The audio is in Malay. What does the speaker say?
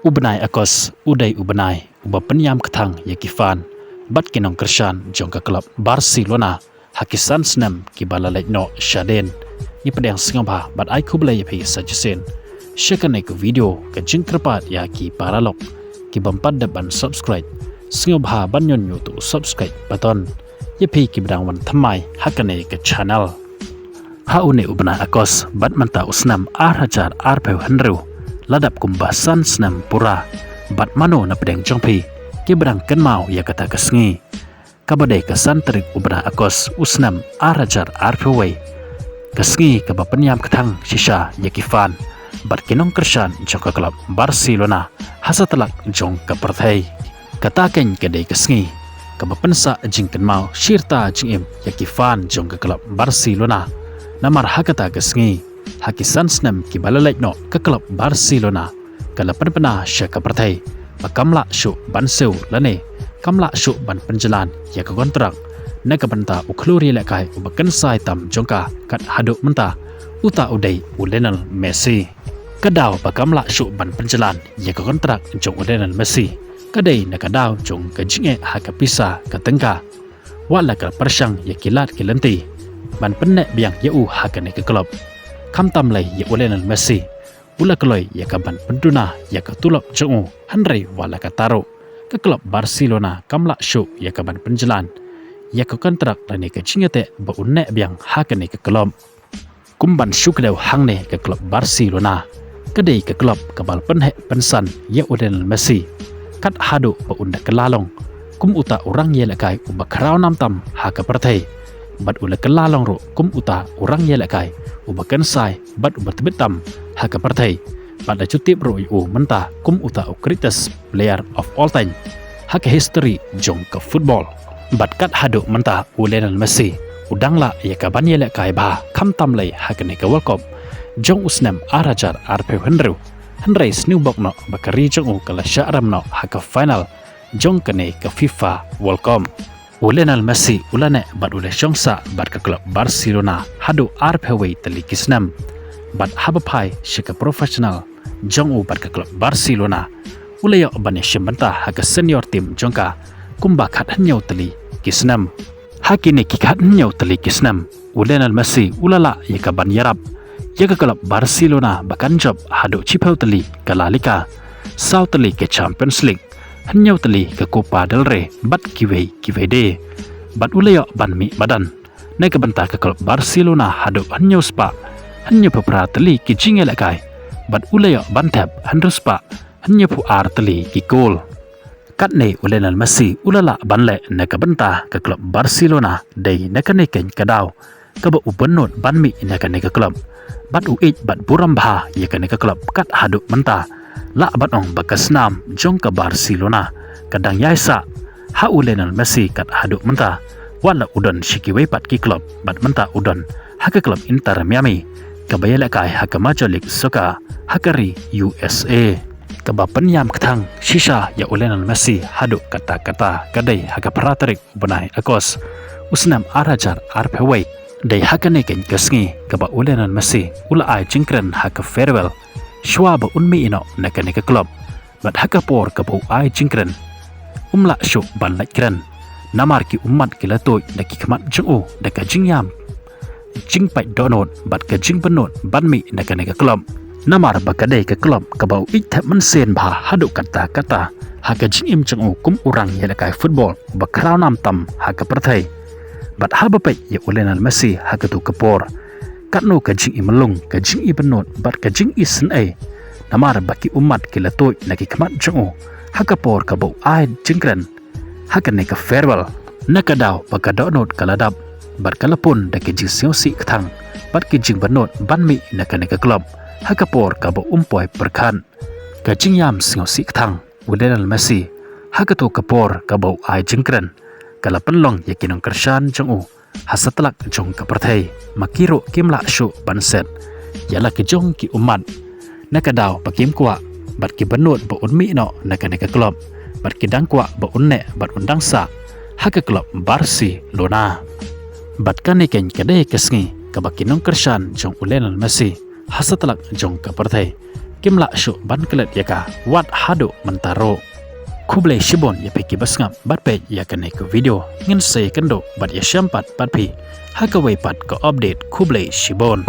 Ubenai akos udai ubenai uba penyam ketang yakifan bat kinong kersan jong ke klub Barcelona hakisan senam ki balalek no shaden ni pedang singabha bat ai kublai phi sajasen shekane ku video ke jingkrapat ya ki paralok ki bampat depan subscribe singabha banyon yu tu subscribe button ye phi ki bedang wan thamai hakane ke channel ha une ubenai akos bat manta usnam arhajar arpeu henru ladap kumbasan senam pura bat mano na pedang jongpi ki berang kenmau ya kata kesngi kabadai kesan terik ubra akos usnam arajar arpeway kesngi kaba penyam ketang sisa yakifan bat kinong kersan jong ke klub Barcelona hasatelak jong ke perthai kataken kedai kesngi kaba pensa jing kenmau shirta jingim yakifan jong ke klub Barcelona namar hakata kesngi hakisan senam ki balalek no ke klub Barcelona kalapan pena syaka pertai pakamla syuk banseu lane kamla syuk ban penjalan ya ke kontrak na ke benta ukluri lekai ubakan sai tam jongka kat haduk menta uta udai Lionel Messi kadau pakamla syuk ban penjalan ya ke kontrak jong Lionel Messi kadai na kadau jong ke jinge haka pisa ke tengka wala ke persyang ya kilat kilenti ban penek biang yau haka ne ke klub kam tam lai ya Lionel Messi ula keloi ya kaban penduna ya ke tulop jongu Henry wala ka taro ke klub Barcelona kamla syuk ya kaban penjalan ya ke kontrak lani ke cingete ba unne biang hakane ke klub kumban syuk deu hangne ke klub Barcelona kedai ke klub kabal penhe pensan ya Lionel Messi kat hadu ba unda kelalong kum uta orang ye lekai uba krau nam tam ha ke pertai bat ula kelalong ro kum uta orang ye lekai uba kensai bat uba tebetam haka partai pada cuti bro yu mentah kum uta greatest player of all time haka history jong ke football bat kat hadu mentah Lionel Messi udangla ya kaban ye lekai ba kam tam lai haka ne ke world cup jong usnam arajar arpe henry snubok no bakari jong kala syaram no haka final jong kene ke FIFA World Cup Lionel Messi ulane bat ule syongsa bat ke klub Barcelona hadu arpeway teli kisnam bat habapai syika profesional jong bat ke klub Barcelona ulayo bane syembenta haka senior tim jongka kumba khat hanyau teli kisnam hakini kikhat hanyau teli kisnam Lionel Messi ulala yaka ban yarap yaka klub Barcelona bakan job hadu chipau teli ke La Liga sau teli ke Champions League hanyau teli ke Copa del Rey bat kiwei de bat ulayo ban mi badan naik ke bentah ke klub Barcelona hadu hanyau spa hanya pepra teli ki jinge lekai bat ulayo ban tab hanru spa hanya pu ar teli ki gol kat ne Lionel Messi ulala ban le naik ke bentah ke klub Barcelona dei naik ken kadau ke ba ubenut ban mi naik ke klub bat uij bat burambha ya ke klub kat hadu mentah la bat ong bakasnam jong ke Barcelona kadang yaisa ha Lionel Messi kat haduk menta wala udon shikiwe pat ki klub bat menta udon haka klub Inter Miami kabayala kai haka Major League Soccer hakari USA kaba penyam ketang sisa ya Lionel Messi haduk kata-kata kadai haka paratarik benai akos usnam arajar arpeway dai haka neken kesngi kaba Lionel Messi ula ai jingkren haka farewell shwa ba unmi ino neka klub bat haka por ka bu ai jingkren umla syuk ban lakren namar ki umat kilatoi daki kemat jengu daka jingyam jingpai donot bat ka jing benot ban mi neka klub namar bakadai ke klub ka bau iktap mensen bah hadu kata haka jingim jengu kum urang ya lekai football ba kraunam tam haka perthai bat habapai ya Lionel Messi haka tu kapor katno kajing imelung kajing ibenot bat kajing isen namar baki umat kilatoi naki kemat jongo hakapor kabau ai jingkren haka ne ka farewell nakadaw pagkadonot kaladap bat kalapun daki jing siosi ketang bat kajing benot banmi naka klub hakapor kabau umpoy perkan kajing yam siosi ketang Lionel Messi hakato kapor kabau ai jingkren kalapenlong yakinong kersan jongo hasatlak jong ke perthai makiro kimla syuk banset yala ke jong ki umat nakadaw pakim kwa bat ki benut ba unmi no naka klub bat ki dang kwa ba unne bat undang sa haka klub Barcelona bat kan ken kedai kesngi ka bakinong kersan jong Lionel Messi hasatlak jong ke perthai kimla shu ban kelet yaka wat hado mentaro Kublai Shibon ya peki basngap bat pe ya kane ke video ngin say kendo bat ya shampat bat pi hakawai pat ko update Kublai Shibon